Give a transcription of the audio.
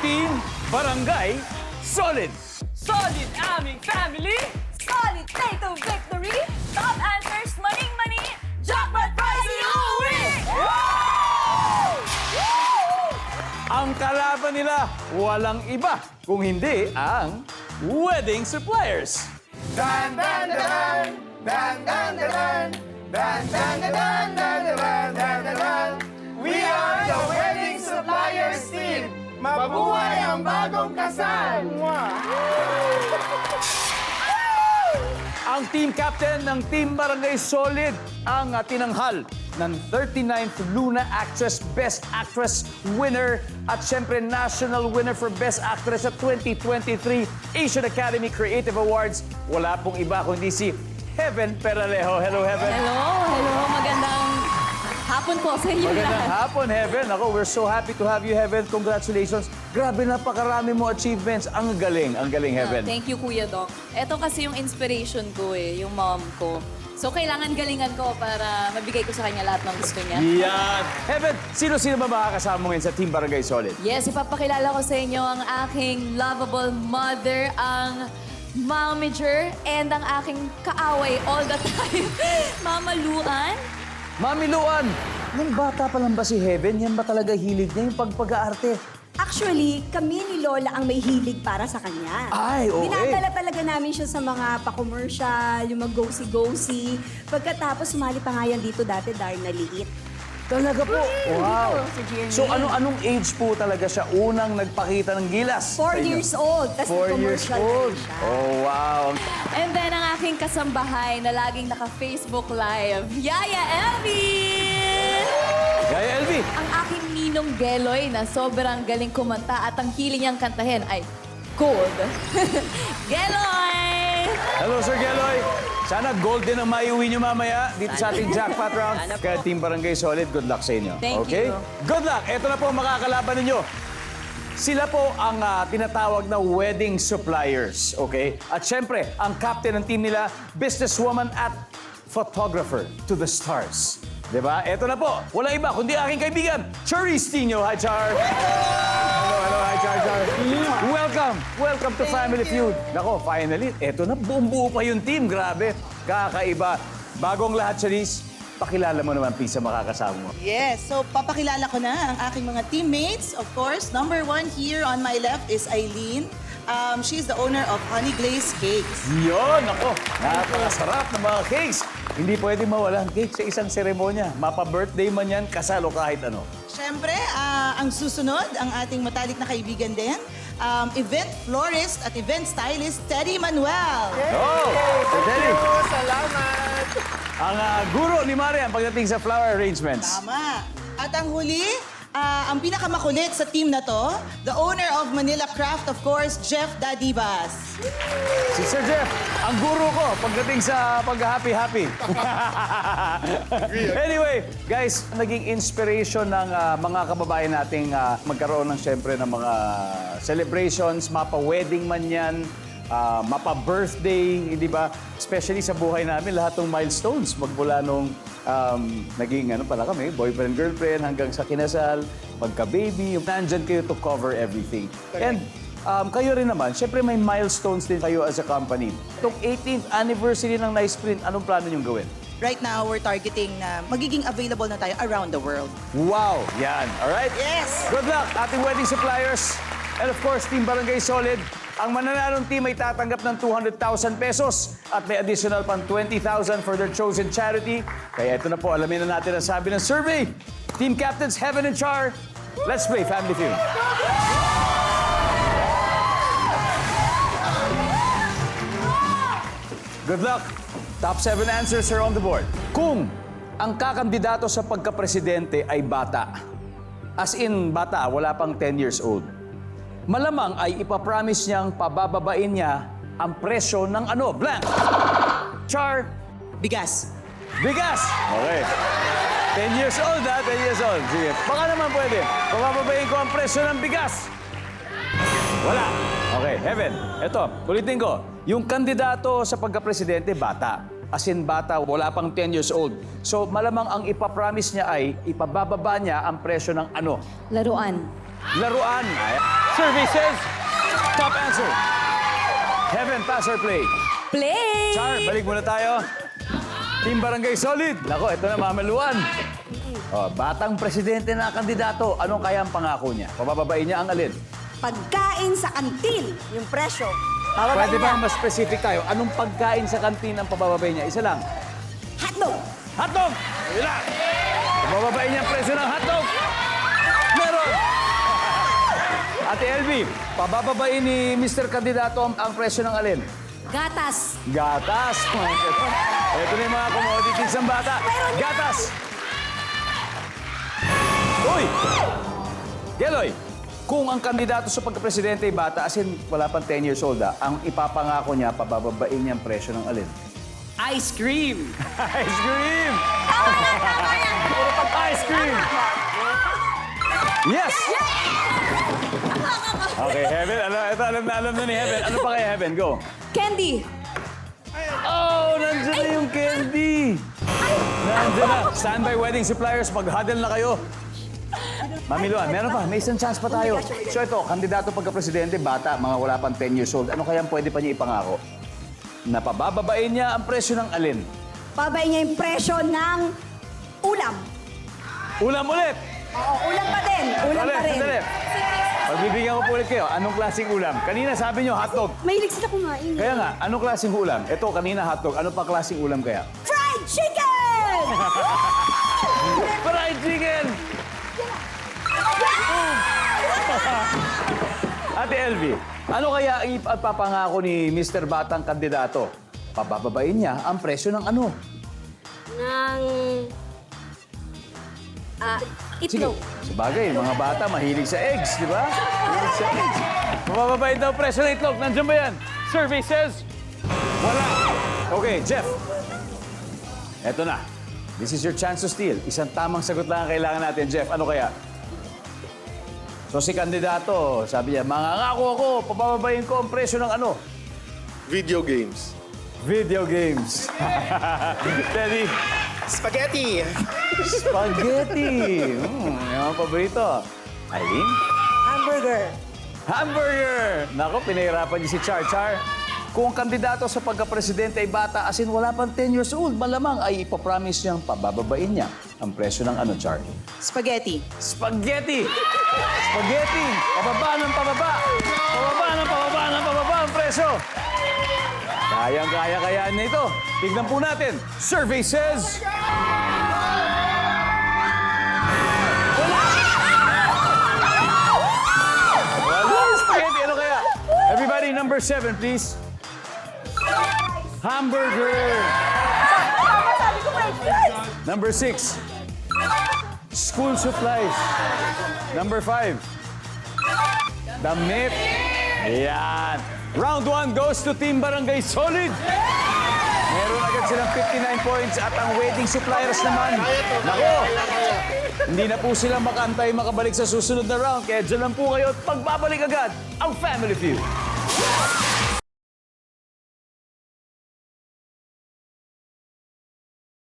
Team Barangay Solid. Solid aming family! Solid day to victory! Top answers, maning-mani! Jackpot prize iuwi! Ang kalaban nila, walang iba kung hindi ang wedding suppliers. Dan dan dan dan dan dan dan dan dan dan dan dan dan. We are the Wedding Suppliers Team. Mabuhay ang bagong kasal. Ang team captain ng Team Barangay Solid ang tinanghal ng 39th Luna Actress Best Actress winner at syempre national winner for Best Actress at 2023 Asian Academy Creative Awards. Wala pong iba kundi si Heaven Peralejo. Hello, Heaven. Hello, magandang hapon po sa inyo Magandang lahat. hapon, Heaven. Ako, we're so happy to have you, Heaven. Congratulations. Grabe, napakarami mo achievements. Ang galing, Heaven. Thank you, Kuya Doc. Ito kasi yung inspiration ko yung mom ko. So, kailangan galingan ko para mabigay ko sa kanya lahat ng gusto niya. Yan. Heaven, sino-sino ba makakasama mo ngayon sa Team Barangay Solid? Yes, ipapakilala ko sa inyo ang aking lovable mother, ang momager, and ang aking kaaway all the time, Mama Luan. Mami Luan, nung bata pa lang ba si Heaven, yan ba talaga hilig niya yung pag-aarte? Actually, kami ni Lola ang may hilig para sa kanya. Ay, okay. Dinadala talaga namin siya sa mga pa-commercial, yung mag-go-si-go-si. Pagkatapos, sumali pa nga yan dito dati dahil naliit. Talaga po? Wow. Dito, sa GMA. So anong age po talaga siya unang nagpakita ng gilas? 4 years old. Tapos 4 years commercial old. siya. Oh, wow. And then ang aking kasambahay na laging naka-Facebook Live, Yaya Elvin! Yaya LV. Ang aking ninong Geloy na sobrang galing kumanta at ang hiling niyang kantahin ay gold. Geloy! Hello, Sir Geloy. Sana gold din ang maiuwi niyo mamaya dito sa ating jackpot round. Kaya Team Barangay Solid, good luck sa inyo. Thank okay? you. Good luck. Ito na po ang makakalaban ninyo. Sila po ang tinatawag na wedding suppliers, okay? At syempre, ang captain ng team nila, businesswoman at photographer to the stars. Diba? Ito na po. Walang iba kundi aking kaibigan, Charis Tino. Hi, Char. Hello, hi, Char. Welcome to Family Feud. Nako, finally, eto na, buong-buo pa yung team. Grabe, kakaiba. Bagong lahat, Charis, pakilala mo naman, please, sa makakasama mo. Yes, so papakilala ko na ang aking mga teammates. Of course, number 1 here on my left is Eileen. She's the owner of Honey Glaze Cakes. Yun, ako, napakasarap ng mga cakes. Hindi pwede mawala ang cake sa isang seremonya. Mapa-birthday man yan, kasal o kahit ano. Siyempre, ang susunod, ang ating matalik na kaibigan din, event florist at event stylist, Teddy Manuel. Oh, Sir Teddy. Salamat! Ang guro ni Marian pagdating sa flower arrangements. Tama. At ang huli, ang pinakamakulit sa team na to, the owner of Manila Craft, of course, Jeff Dadivas. Si Sir Jeff, ang guro ko pagdating sa pag-happy-happy. Anyway, guys, naging inspiration ng mga kababayan nating magkaroon ng syempre ng mga celebrations, mapa-wedding man yan, mapa-birthday, di ba? Especially sa buhay namin, lahat ng milestones, magmula nung naging ano pala kami, boyfriend, girlfriend, hanggang sa kinasal, magka-baby, nandyan kayo to cover everything. And kayo rin naman, syempre may milestones din kayo as a company. Itong 18th anniversary ng Nice Print, anong plano niyong gawin? Right now, we're targeting na magiging available na tayo around the world. Wow! Yan, alright? Yes! Good luck, ating wedding suppliers. And of course, Team Barangay Solid. Ang mananalong team ay tatanggap ng 200,000 pesos at may additional pang 20,000 for their chosen charity. Kaya ito na po, alamin na natin ang sabi ng survey. Team Captains Heaven and Char, let's play Family Feud. Good luck. Top 7 answers are on the board. Kung ang kakandidato sa pagkapresidente ay bata, as in bata, wala pang 10 years old, malamang ay ipapromise niyang pabababain niya ang presyo ng ano, blank. Char, Bigas. bigas. Okay. 10 years old, ha? 10 years old. Sige. Baka naman pwede. Pabababain ko ang presyo ng bigas. Wala. Okay, Heaven. Eto, ulitin ko. Yung kandidato sa pagkapresidente, bata. As in bata, wala pang 10 years old. So, malamang ang ipapromise niya ay ipabababa niya ang presyo ng ano? Laruan. Laruan. Ay, Survey says, top answer. Heaven, pass or play? Play! Char, balik muna tayo. Team Barangay Solid. Nako, ito na mamaluan. Oh, batang presidente na kandidato. Anong kaya ang pangako niya? Pabababain niya ang alin? Pagkain sa kantin, yung presyo. Pwede ba mas specific tayo? Anong pagkain sa kantin ang pabababay niya? Isa lang. Hotdog! Hotdog! Yun lang. Pabababain niya ang presyo ng hotdog. Meron! Ate LV, pabababain ni Mr. Kandidato ang presyo ng alin? Gatas. Gatas. Ito na yung mga commodities ng bata. Gatas. Uy! Geloy, kung ang kandidato sa pagkapresidente ay bata, as in wala pang 10 years old, ang ipapangako niya, pabababain niya ang presyo ng alin? Ice cream! Ice cream! Ice cream! Yes! Okay, Heaven, ito alam na ni Heaven. Ano pa kaya, Heaven? Go. Candy. Oh, nandiyan na yung candy. Nandiyan na. Standby wedding suppliers, mag-huddle na kayo. Mami Luan, meron pa. May isang chance pa tayo. So ito, kandidato pagka-presidente, bata, mga wala pang 10 years old. Ano kaya pwede pa niya ipangako? Na pabababain niya ang presyo ng alin? Pabay niya yung presyo ng ulam. Ulam ulit! Oo, ulam pa din. Ulam Ulit, pa rin. sandali. Pagbibigyan ko po ulit kayo. Anong klaseng ulam? Kanina sabi niyo hotdog. Mahilig sila kumain. Kaya nga, anong klaseng ulam? Ito, kanina hotdog. Ano pa klaseng ulam kaya? Fried chicken! Fried chicken! Ate LV, ano kaya ang ipapangako ni Mr. Batang kandidato? Pabababain niya ang presyo ng ano? Ng... Sige, sabagay, mga bata mahilig sa eggs, di ba? Mahilig sa eggs. Pabababain daw ang presyo ng itlog. Nandiyan ba yan? Survey says, wala. Okay, Jeff. Eto na. This is your chance to steal. Isang tamang sagot lang ang kailangan natin, Jeff. Ano kaya? So si kandidato, sabi niya, mangangako ako, pabababain ko ang presyo ng ano? Video games. Video games. Teddy, Spaghetti. spaghetti. Yung mga paborito. Eileen? Hamburger. Hamburger! Nako, pinahirapan niyo si Char. Char, kung ang kandidato sa pagka-presidente ay bata, as in wala pang 10 years old, malamang ay ipapromise niyang pabababain niya ang presyo ng ano, Char? Spaghetti. Spaghetti! Spaghetti! Pababa ng pababa! Pababa ng pababa ng pababa ang presyo! Kayang-kaya niya ito. Tignan po natin. Survey says... Wala spaghetti. Ano kaya? Everybody, number 7, please. Hamburger. Number 6. School supplies. Number 5. Damit. Ayan. Round 1 goes to Team Barangay Solid. Meron agad silang 59 points at ang wedding suppliers naman. Nako! Hindi na po sila makantay makabalik sa susunod na round. Kaya dyan lang po kayo at pagbabalik agad ang Family Feud.